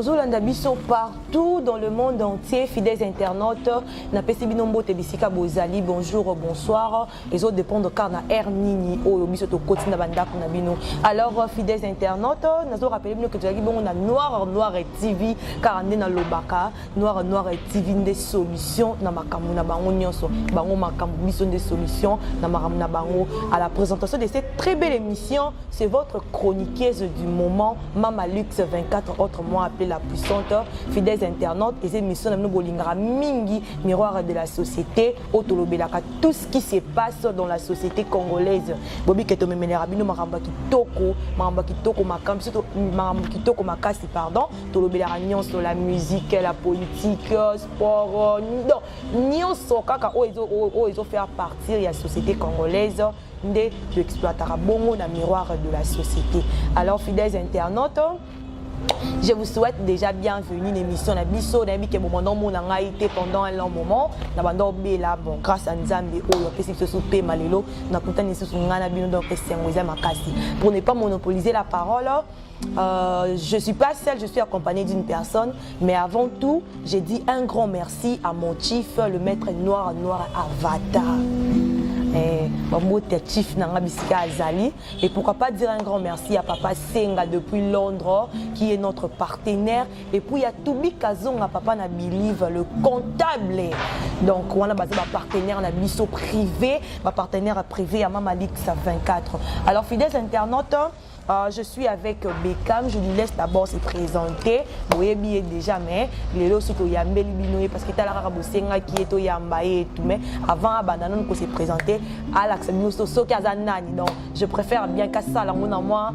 Bozolanda biso partout dans le monde entier, fidèles internautes. Na Pesibinombo Tebisika Bozali, bonjour, bonsoir. Les autres dépendent car na air nini o biso to kotina bandako na bino. Alors fidèles internautes, nous rappelez que tu as dit bon on a noir et TV car on est dans l'obaka, noir et TV des solutions na makamu na bango nyonso. Bango makamu biso des solutions na makamu na bango. À la présentation de cette très belle émission, c'est votre chroniqueuse du moment, Mama Lux 24 autres mois appelée la puissante, fidèles internautes, et cette émission nous bolingara mingi, miroir de la société, otolobelaka tout ce qui se passe dans la société congolaise. Bobi keto memelera bino maramba kitoko makam surtout maramba kitoko makasi pardon, tolobelera nyonso la musique, la politique, sport, nyonso kaka ozo faire partir de la société congolaise. De exploiter bongo na miroir de la société. Alors fidèles internautes, je vous souhaite déjà bienvenue à l'émission na biso na bike moment mon a été pendant un long moment na bando bela bon grâce à Nzambe o ya pesi so pe malelo na kutani so ngana bino donc sengoza makasi. Pour ne pas monopoliser la parole, je suis pas seule, je suis accompagnée d'une personne, mais avant tout, j'ai dit un grand merci à mon chief, le maître noir Avatar. Et pourquoi pas dire un grand merci à Papa Senga depuis Londres qui est notre partenaire, et puis il y a Toubi Kazonga Papa na Believe le comptable, donc on a basé ma partenaire na biso privé, ma partenaire privé à Mama Lux 24. Alors fidèles internautes, je suis avec Bekam, je lui laisse d'abord se présenter. Vous bien déjà, mais les lots sont yambeli binoé parce que tu as la rabosenga qui est au yambaye et tout. Mais avant, Abandon qu'on s'est présenté à l'accès so kazanani. Donc, je préfère bien casser ça là, moi, moi,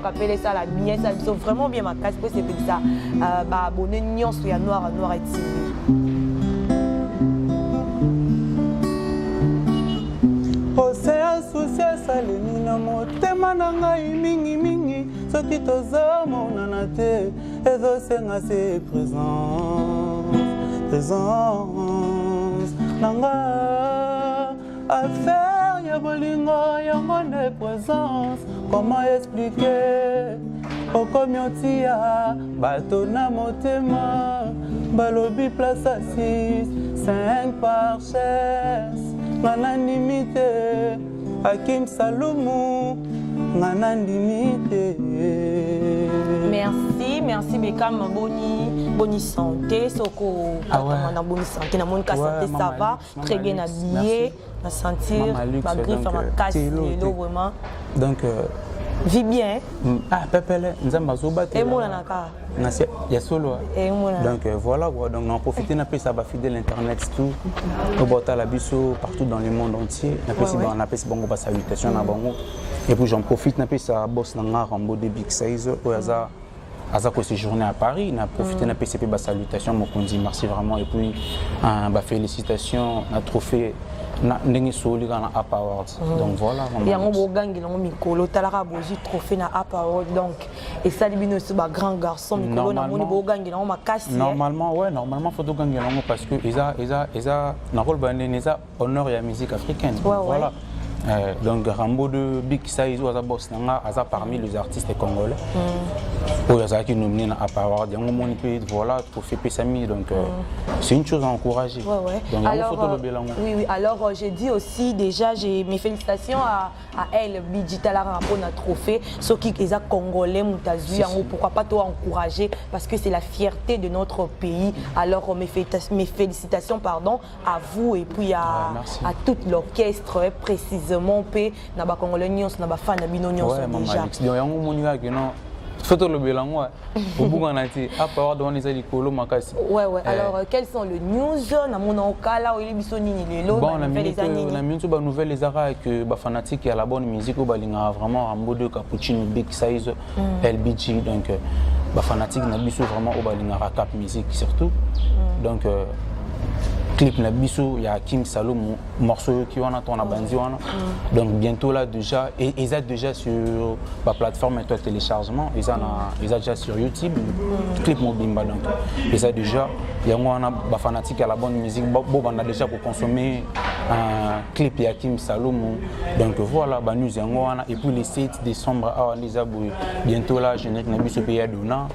qu'appeler ça la bien, ça sont vraiment bien ma casse, c'est pour ça. Bah, abonné nion sur noir et TV. Soucia saleni na motema na ngai mingi soki tozomona te ezosenga se présence nanga affaire ya bolingo yango ne présence. Comment expliquer okomi otia bato na motema balobi place à 6 5 par chaise ngana limité Hakim Saloumou ngana limité. Merci Bekam, bonne santé, soko na bonne santé, na mon santé ça va, très bien habillé, na sentir ma griffe ma casse l'eau vraiment. Donc vis bien. Ah pepele nzamba zoba te. Et mon naka. Nasi ya solo. Donc voilà quoi, donc on profiter na ça va fidèle internet tout. Au bota la biso partout dans le monde entier. On appelle ça bongo ba salutation na bongo. Et puis j'en profite na ça boss na nga Rambo de Big Size au hasard. Azako séjourné à Paris, na profité na PCP ba salutation mon kondi merci vraiment et puis ba félicitations na trophée na ndenge soli na App Awards. Donc voilà vraiment. Ya ngo gangi na mikolo talaka boji trophée na App Awards donc et ça libino ce ba grand garçon mikolo na moni bo gangi na makasi. Normalement ouais, normalement faut do gangi na parce que eza na rôle ba neza honneur ya musique africaine. Voilà. Donc Rambo de Big Size ou boss nanga aza parmi les artistes congolais. Qui nominé à App Awards, voilà, trophée Pessami, donc c'est une chose à encourager. Donc, alors, oui, alors j'ai dit aussi déjà, j'ai mes félicitations à elle, Bidjitalara pour notre trophée, ceux qui sont congolais, pourquoi pas toi encourager, parce que c'est la fierté de notre pays. Alors mes félicitations pardon, à vous et puis à tout l'orchestre, précisément, na ba congolais nyons, na ba fan na bino nyons déjà. Photo le belango au bout on a dit à part de on les alikolo makasi. Ouais alors quels sont les news na mona okala ili biso nini lelo bon la minute ba nouvelle les ara que ba fanatique à la bonne musique au balinga vraiment Rambo de Cappuccino Big Size LBG donc ba fanatique na biso vraiment au balinga cap musique surtout donc clip na biso ya Hakim Saloumou morceau qui on attend na bandi wana donc bientôt là déjà et ils ont déjà sur la plateforme et téléchargement ils ont déjà sur YouTube clip mobimba donc ils ont déjà il y a un fanatique à la bonne musique bon on a déjà pour consommer un clip Yakim Salomon. Donc voilà, nous avons et puis le 7 décembre à Lisabou. Bientôt là, je n'ai pas ce pays à Dona.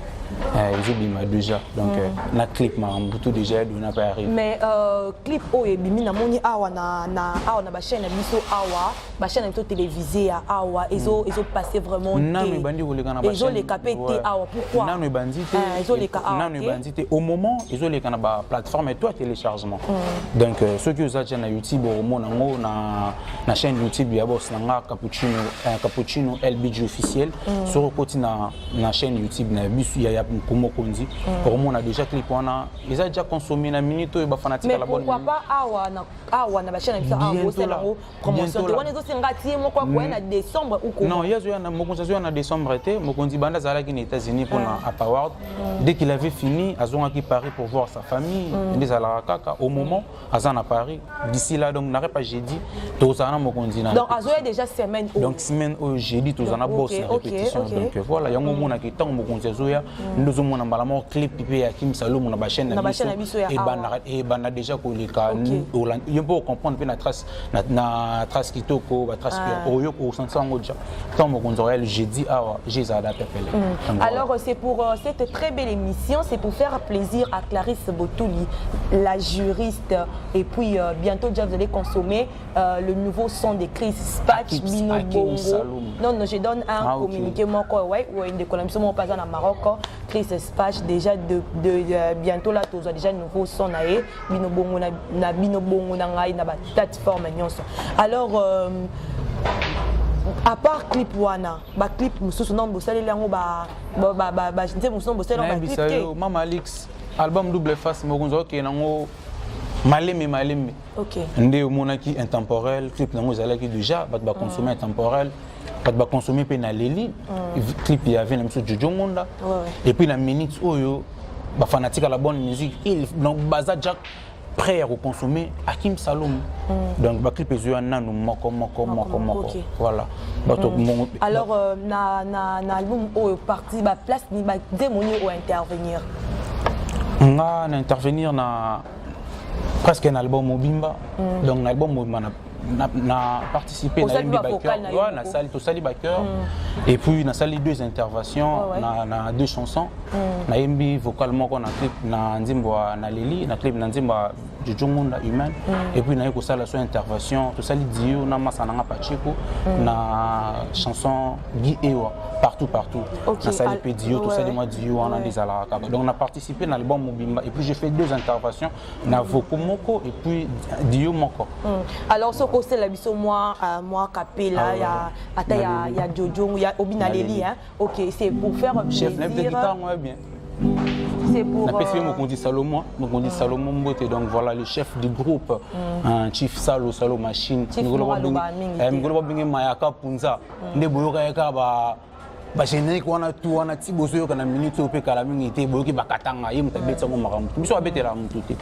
Ils ont déjà. Donc na clip tout déjà Dona peut arriver. Mais clip bimi na moni awa na ba chaîne biso awa, ba chaîne biso télévisée awa, ils ont passé vraiment. Nanu bandi oleka na ba chaîne. Ils ont les capté awa pourquoi? Nanu bandi te. Ils ont les Nanu bandi te au moment ils ont les na ba plateforme et toi téléchargement. Donc ceux qui usent na YouTube au moment na chaîne YouTube ya boss na Cappuccino LBG officiel sur le côté na chaîne YouTube na bisu ya Mkumo Kondi. On a déjà clip ils ont déjà consommé na minute et ba fanatique à la bonne. Mais pourquoi pas awa na ba chaîne biso awa c'est la promotion. On est aussi ngati mo kwa na décembre ou quoi? Non, il y a un mokonzi en décembre été, mokonzi banda zala qui aux États-Unis pour la Award. Dès qu'il avait fini, Azon qui Paris pour voir sa famille, des Alarakaka au moment Azan à Paris. D'ici là donc n'arrête pas jeudi, tous en mokonzi. Donc Azon est déjà semaine. Donc semaine au jeudi tous en a bossé répétition. Donc voilà, il y a un moment qui tant mokonzi Azoya, nous avons un balamor clip pipé à Kim Salomon na chaîne et banda déjà qu'on les cas. Il faut comprendre que la trace qui toko, la trace oyo au sens déjà. Tant mokonzi jeudi j'ai adapté. Alors c'est pour cette très belle émission, c'est pour faire plaisir à Clarisse Botouli, la juriste, et puis bientôt déjà vous allez consommer le nouveau son de Chris Spatch Bino Bongo. Non, je donne un communiqué moi quoi ouais ou une décollation mon pas en Maroc Chris Spatch déjà de bientôt là tu as déjà un nouveau son naé Bino Bongo na Bino Bongo na ngai na ba plateforme nyonso. Alors à part clip wana ba clip mususu non bosali lango ba nze mususu bosali ba clip Mama Alix album double face mokonzo ke nango maleme OK ndé monaki intemporel clip nango zalaki déjà ba consommer intemporel ba consommer pe na leli clip il y avait même sur Jojo Monda et puis la minute oyo ba fanatique à la bonne musique il donc baza jack prêt à consommer Hakim Salomon. Donc ba clip ezo nanu moko voilà. Alors na album au parti ba place ni ba démoni au intervenir. On a intervenir na presque un album Mobimba. Donc l'album Mobimba na participé na salle to sali backer et puis na sali deux interventions na deux chansons na yembi vocalement qu'on a clip na nzimbo na leli na clip na nzimbo Jojo Monda humain et puis na yeko sala so intervention to sali dio na masananga pachiko na chanson Guy Ewa partout na sali pe dio to sali moi dio on a des alaraka donc on a participé dans l'album Mobimba et puis j'ai fait deux interventions na Vokomoko et puis dio moko. Alors c'est la biso moi Capella il y a Jojo il y a Obinaleli hein. OK c'est pour faire plaisir. Chef de guitare moi bien. C'est pour Mokondi Salomon Mbote donc voilà le chef du groupe Chief Salo Machine ngolo bingi mayaka punza nde boyoka yaka ba générique wana tout wana ti bozo yoka na minute ope kala mingi te boyoki bakatanga ye mutabetsa ngo makamu biso abetela mutu te.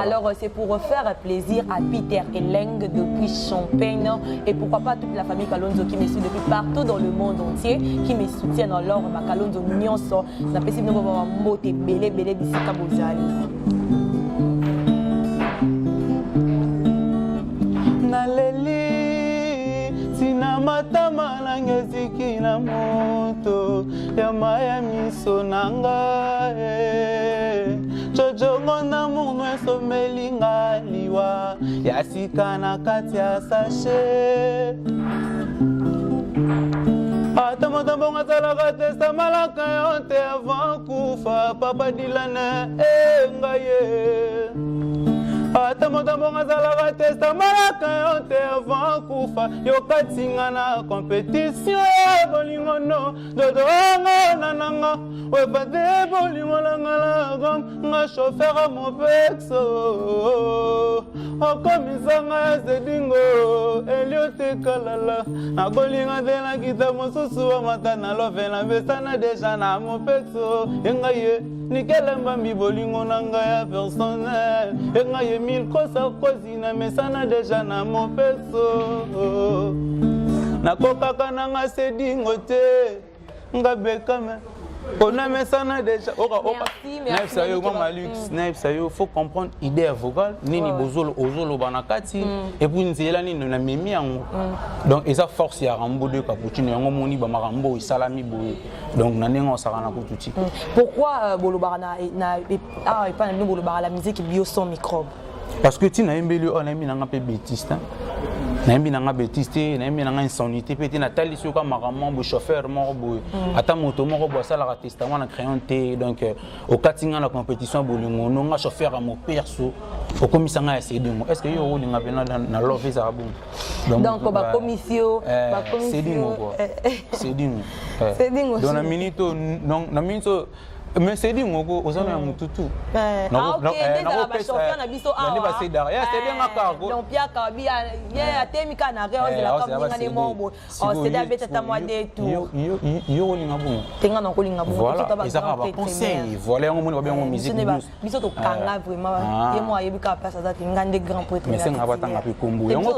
Alors c'est pour faire plaisir à Peter Eleng depuis Champagne et pourquoi pas toute la famille Kalonzo qui me suit depuis partout dans le monde entier qui me soutiennent alors ma Kalonzo nyonso na pesi no ba mbote belé bisika bozali. Naleli Sina matama na ngeziki na moto ya maya miso nanga Jojongo na mungu esomelinga liwa ya sika na kati ya sashe Atamata bonga salaka testa malaka yote avant kufa Papa Dilane ngaye Atamata bonga salaka testa malaka yote avant kufa Yokatinga na compétition bolingono Dodo anga nananga Webade bolingo langa gom Nga chauffeur a mon pexo Okomisanga ya zedingo Eliote kalala Nakolinga dena kita mosusu wa matana Love na besana deja na mon pexo Yengaye Nikelemba mi bolingo nanga ya personnel Yengaye mil kosa kozi na mesana deja na mon pexo Nakokaka nanga sedingo te Nga bekame On a mis ça déjà. Merci. Il faut comprendre l'idée vocale. Nini bozolo ozolo banakati. Et puis nzela ni na memi yango. Donc eza force ya rambo de cappuccino yango moni ba marambo salami boye. Donc na nengo sakana kututi. Pourquoi bolobara na ah et pas na bolobara la musique bio sans microbe? Parce que tu n'as embelli on a mis na pe bêtiste. Naimbi nanga bêtiste, naimbi nanga insanité, peut-être na tali sur comme maramon, bo chauffeur mort bo, ata moto mort bo ça la testament na crayon té donc au katinga la compétition bolingo nonga chauffeur à mon perso, au commissaire essayer de moi. Est-ce que yo linga bena na love ça bon. Donc ba commission, c'est dingo quoi. C'est dingo. C'est dingo. Dans la minute non na minute mais c'est dit ngoko ozana mututu ah ok déjà ba chauffeur na biso ah ba c'est derrière c'est bien ngako donc Pierre Kabi ya atemi kana re on de la comme ninga ne mombo on c'est da beta tamwade tout yo linga bon tenga na ko linga bon voilà ça va conseil voilà on moni ba bien musique biso to kanga vraiment ye mo ayebi ka place ça tenga de grand prêtre mais c'est ngaba tanga pe kombo yango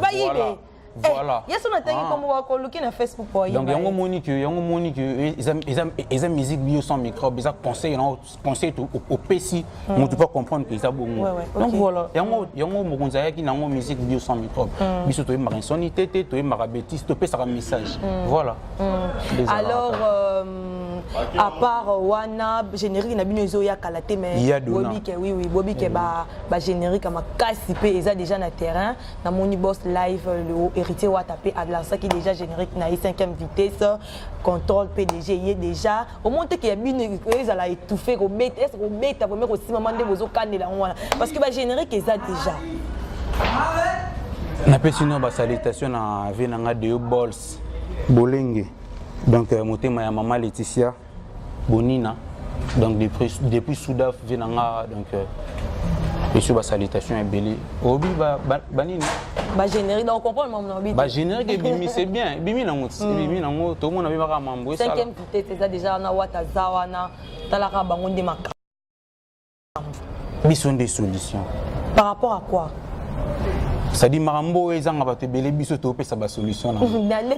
ba yibe voilà. Yes, on a dit comme on va looker na Facebook pour y. Donc yango moni que ils musique bio sans microbe, ils conseil au PC, on peut pas comprendre que ça bon. Donc voilà, yango mokonza ki nango musique bio sans microbe. Biso to ma insonité to ma bêtise to pe ça message. Voilà. Alors à part wana générique na bino ezo ya kalaté mais bobi ke oui bobi ke ba générique ma kasi pe eza déjà na terrain na moni boss live le héritier wa tapé Adlansa qui déjà générique na 5e vitesse contrôle PDG y est déjà au monte que ya bino ils ala étouffer ko bête est ko bête premier ko si maman de bozo kanela wana parce que ba générique eza déjà na pesino ba salutation na venanga de balls bolenge. Donc motema ya maman Laetitia Bonina donc depuis Soudaf venanga donc et sur la salutation est belle obi banini ba générique donc on comprend le moment ba générique bimi c'est bien bimi nango tout le monde a vu ba mambo ça 5e vitesse c'est déjà na wata zawana talaka bango de maka bison des solutions par rapport à quoi? Ça dit marambo ezanga ba te bele biso to pe ça ba solution na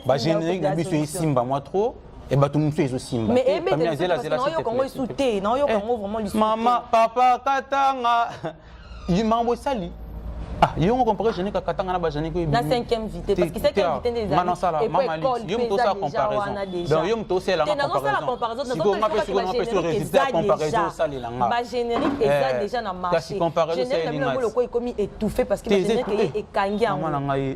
ba générique na biso simba moi trop et bah tout le monde fait aussi simba mais ebe non yo kongo souté non yo kongo vraiment lui maman papa katanga il mambo sali ah yo on comprend générique katanga na ba générique na 5e vitesse parce que 5e vitesse des amis maman yo me to ça comparaison donc yo me to c'est la comparaison si on appelle sur on peut sur résultat comparaison ça les langa ba générique est déjà na marché générique même le ko komi étouffé parce que ba générique est kangi en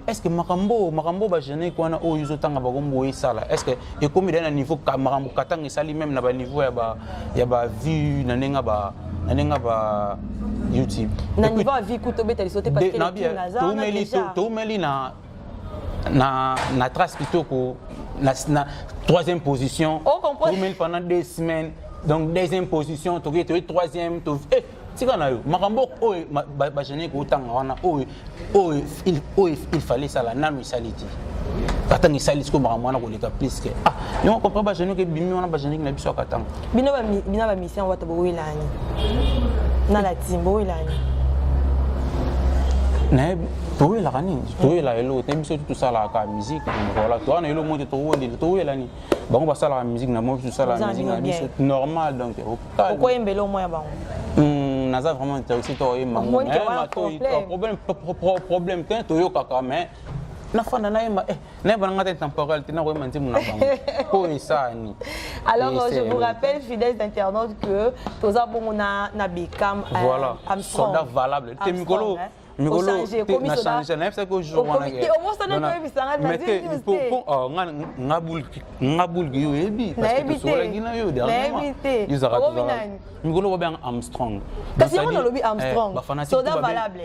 est-ce que makambo ba générique wana o yuzo tanga ba kombo ça là est-ce que et comme dans niveau makambo katanga sali même na ba niveau ya ba vue na nenga ba YouTube na niveau à vie kuto beta sauter parce que to meli na trace kitoko na 3e position to meli pendant 2 semaines donc 2e position to 3e to tika na yo makambo oyo ba génie ko tanga wana oyo il fallait ça la nanu saliti katanga saliti ko makambo wana ko leka plus que ah yo comprend ba génie ke bimi wana ba génie na biso katanga bino ba mission wata bo wilani na la timbo wilani na to la rani to la elo te biso tout ça la ka musique voilà toi na elo monte to la ni bango ba sala la musique na mo tout ça la musique na biso normal donc pourquoi embelo moya bango naza vraiment intéressé to e mango problème quand to yo kaka mais na fana na yema na ba ngata temporalité na ko manti muna bango ko isani. Alors je vous rappelle fidèles internautes que toza bongo na Beckham Armstrong soldat valable te mikolo na changer na ça que jour wana ngabul yo ebi parce que so la gina yo dernièrement ils arrêtent mikolo ba Armstrong kasi on lobby Armstrong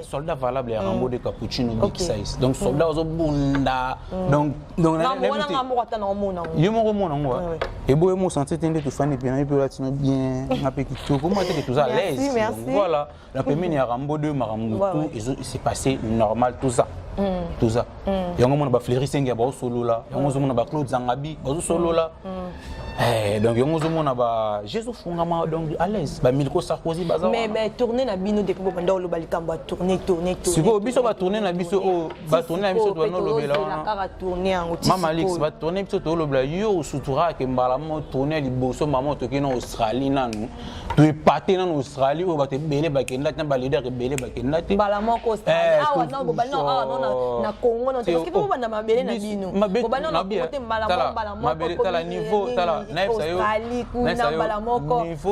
soldat valable ya Rambo de Cappuccino big size donc soldat ozo bunda donc na ngata na mona yo mo mona ngwa et boye mo sentir tende to fani bien et puis latino bien ngape kitoko moi te tout ça l'aise voilà la première ya Rambo de Marambo tout il s'est passé normal tout ça tout ça yango mona ba Fléry Sengia ba solo là yango mona ba Claude Zangabi ba solo là donc yango mona ba Jésus Fungama donc à l'aise ba Milko Sarkozy baza mais tourner na bino depuis bo banda lo balikamba tourner siko biso ba tourner na biso ba tourner na biso to no lobela na kara tourner en outil Mama Alex ba tourner biso to lobela yo sutura ke mbala mo tourner liboso mama to ke na Australie nanu to epater na Australie o ba te belé ba kenda na ba leader ke belé ba kenda te mbala moko Australie non bo bana na Congo non parce que bo bana mabele na bino bo bana na côté mbala moko tala niveau tala niveau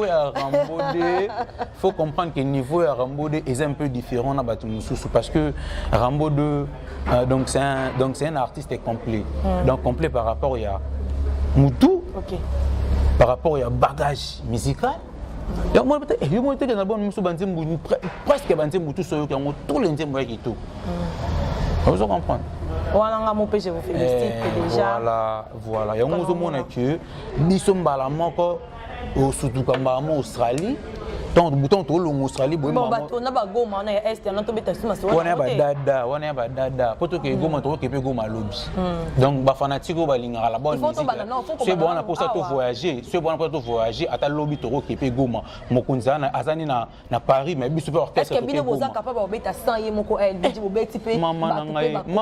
ya Rambodé faut comprendre que niveau ya Rambodé est un peu différent na batu mususu parce que Rambodé donc c'est un artiste complet donc complet par rapport à Moutou par rapport à bagage musical donc moi peut-être que na bon musu banzembu presque banzembu tout soyo kango tout le nzembu qui tout vous comprenez je vous félicite déjà. Voilà. Il y a un monde que nous sommes à au Soutoukamba, en Australie. Tant de boutons tout en Australie. Bon, on a pas goma, on a est, on a tombé sur ma soeur. On a pas dada. Pour que goma trop que goma lobby. Donc, ba fanatique ba linga la bonne musique. C'est bon pour ça tout voyager. C'est bon pour tout voyager. À ta lobby trop que goma. Mokunza na azani na Paris, mais biso pe orchestre. Est-ce que bino boza capable ba beta 100 ye moko elle dit bo beti pe. Mama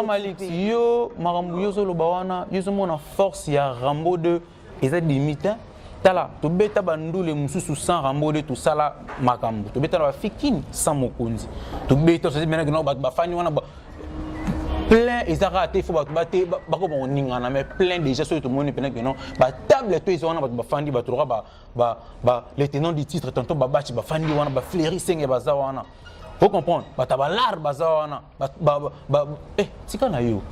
Alex yo marambu yo zo lobawana, yo zo mona force ya Rambo de eza limite. Tala to beta bandule mususu sans Rambodé tout ça là makambo to beta la fikini sans mokonzi to beta c'est maintenant que ba fani wana plein ezara ate faut ba te ba ko bon ningana mais plein déjà sur tout le monde pendant que non ba table to ezona ba fandi ba to ba les tenants du titre tantôt ba bachi ba fandi wana ba Fléry Sengia baza wana faut comprendre ba tabalar baza wana ba tika na yo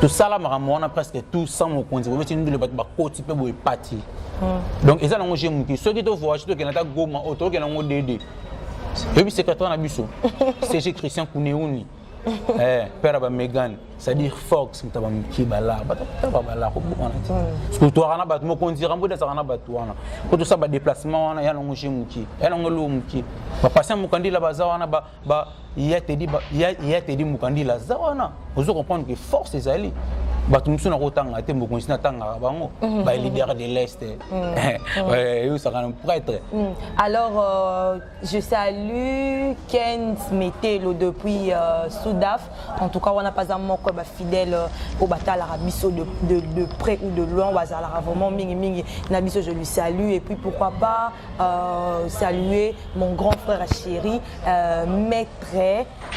tout ça là on a presque tout sans mon compte vous mettez nous le ba côté pe boy parti donc ils ont mangé muki ceux qui te voient ceux qui n'ont pas goma auto qui n'ont dédé et puis c'est que toi na biso c'est chez Christian Kounéouni père ba Megan c'est-à-dire Fox mtaba muki bala ba bala ko bona parce que toi na ba mo konzi rambo da sana ba tuana ko to ça ba déplacement wana ya mangé muki ya ngolo muki ba passer mukandi la baza wana ba il y a te dit mukandila zawana vous comprendre que force est allée batu musu na kotanga te mokonzi na tanga bango ba leader de l'Est yo ça quand prêtre. Alors je salue Ken Metelo depuis Soudaf en tout cas on a pas un mot comme fidèle au bataille arabiso de près ou de loin wazala vraiment mingi na biso je lui salue et puis pourquoi pas saluer mon grand frère chéri maître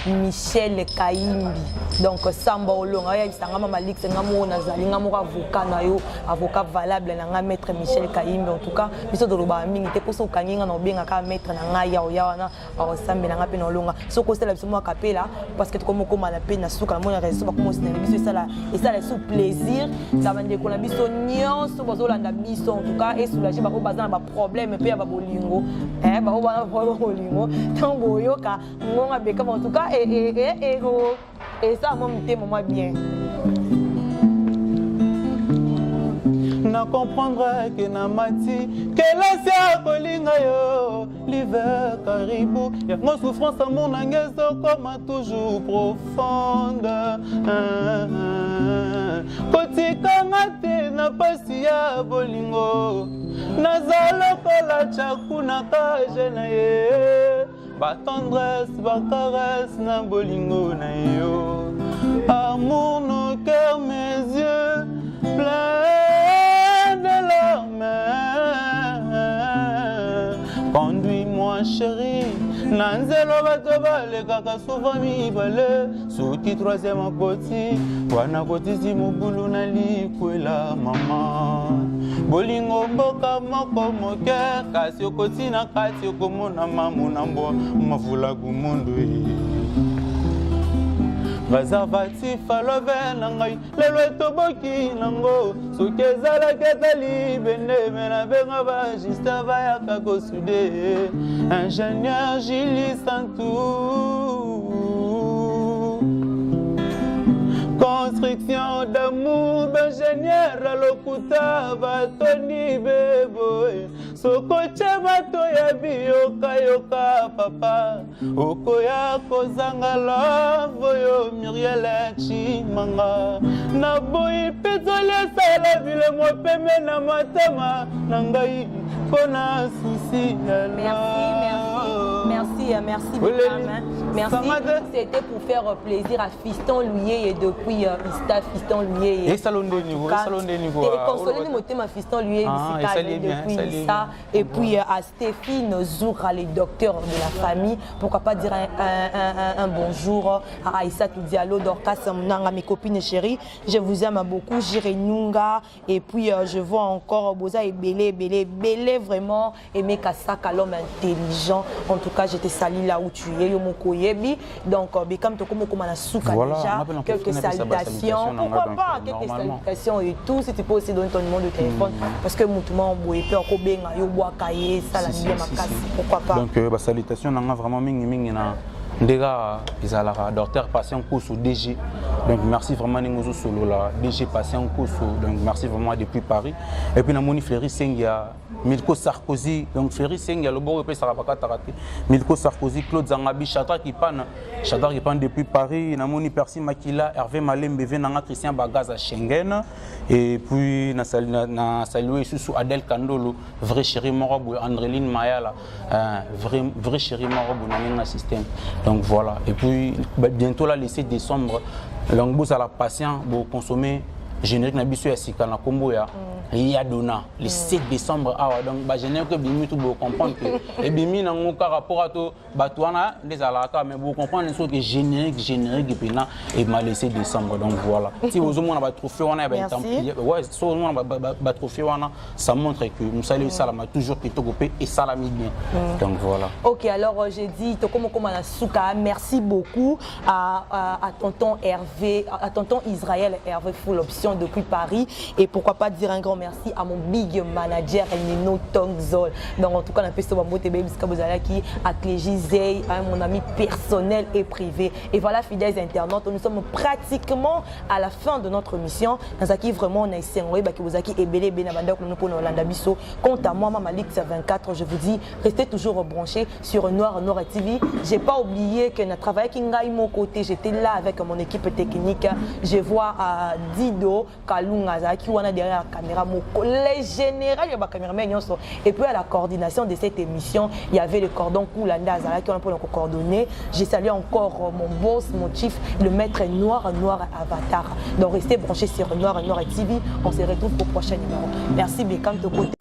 Michel Kaimbi donc Samba Olonga ya bisanga Mama Alex ngamo nazali ngamo avocat na yo avocat valable na nga maître Michel Kaimbi en tout cas biso do loba mingi te poso kanginga na obenga ka maître na nga ya wana ba sambe na nga pe na Olonga soko sala biso mo kapela parce que comme koma na pe na suka na mo na réseau ba komo sina biso ça la sous plaisir ça va ndeko na biso nyonso bozo landa biso en tout cas et soulager ba ko bazana ba problème pe ya ba bolingo ba ko bana ba bolingo tango yoka ngonga beka en tout cas et ça moi me moi bien na comprendre que na mati que la sia kolinga yo l'hiver caribou ya mo souffrance mon nangezo comme toujours profonde kotika ngate na pasi ya bolingo nazalo kola chakuna ka jena ye ba tendresse ba caresse na bolingo na yo amour nos cœurs mes yeux pleins de larmes conduis-moi chérie nanzelo bato balekaka souvent mibale soki troisième koti wana kotisi mobulu na likwela mama bolingo mboka moko moke kasi okoti na kati okomona mamuna mbo mavula gumundu préservatif alove na ngai lelo etoboki nango soki ezalaki etali bende me na benga bajiste bayaka kosude ingénieur Gili Santou construction d'amour d'ingénieur à l'okuta batoni beboe sokoche bato ya biyoka yoka papa okoya kozanga love yo Muriel Chimanga na boyi petole sala vile mopeme na matama na ngai pona susi ya merci merci c'était pour faire plaisir à Fiston Louye et depuis Insta Fiston Louye et salonde niveau et consoler mon thème Fiston Louye depuis ça et puis à Stéphine Zoura les docteurs de la famille pourquoi pas dire un bonjour à Aïssatou Diallo Dorcas Mnanga mes copines chéries je vous aime beaucoup Jiré Nunga et puis je vois encore Boza et Belé vraiment aimer Kasaka l'homme intelligent en tout cas je te salue là où tu es Yomoko Yebi donc Bekam Tokomo Komana Souka déjà quelques salutations pourquoi pas quelques salutations et tout si tu peux aussi donner ton numéro de téléphone parce que Moutouma Mboye peur ko benga yo boakaye ça la bien makasi pourquoi pas donc salutations nanga vraiment mingi na Ndega Izalara, docteur patient Koussou DG. Donc merci vraiment Ningozo Solo là, DG patient Koussou. Donc merci vraiment depuis Paris. Et puis Namoni Fléry Sengia, Milko Sarkozy. Donc Fléry Sengia, le bon repère Sarabaka Tarate. Milko Sarkozy, Claude Zangabi, Chata qui panne depuis Paris. Namoni Percy Makila, Hervé Malembe, Venanga Christian Bagaz à Schengen. Et puis na salué sous Adèle Kandolo, vrai chéri Morabou, Andreline Mayala, vrai chéri Morabou, Naninga Système. Donc voilà, et puis bientôt là, le 7 décembre, l'angbos à la patient pour consommer générique Nabisu et Sikana Kombo ya Yadona le 7 décembre. Donc générique que Bimi tout pour comprendre que et Bimi n'a aucun rapport à tout Batouana des alaka mais pour comprendre les choses que générique et puis là et mal le 7 décembre. Donc voilà. Si vous avez un trophée on a ouais, si vous avez un trophée on a ça montre que Moussa Salam a toujours été coupé et ça l'a mis bien. Donc voilà. OK, alors j'ai dit Tokomo Komana Souka, merci beaucoup à tonton Hervé, à tonton Israël Hervé Full Option depuis Paris et pourquoi pas dire un grand merci à mon big manager Nino Tongzol. Donc en tout cas on a fait ce Bambote Baby Skabozalaki à Clégy Zey, mon ami personnel et privé. Et voilà fidèles internautes, nous sommes pratiquement à la fin de notre mission. Dans qui vraiment on a essayé de vous acquis et belé benabanda que nous pour Hollanda Bisso. Quant à moi Malik 24, je vous dis restez toujours branchés sur Noir TV. J'ai pas oublié que notre travail qui ngaï mon côté, j'étais là avec mon équipe technique. Je vois à Dido Kalunga qui wana derrière la caméra mon collègue général il y a caméraman et puis à la coordination de cette émission il y avait le cordon Koulanda Azala qui on a pour coordonner. J'ai salué encore mon boss mon chief le maître Noir Avatar. Donc restez branchés sur Noir TV. On se retrouve pour le prochain numéro. Merci Bekam de côté.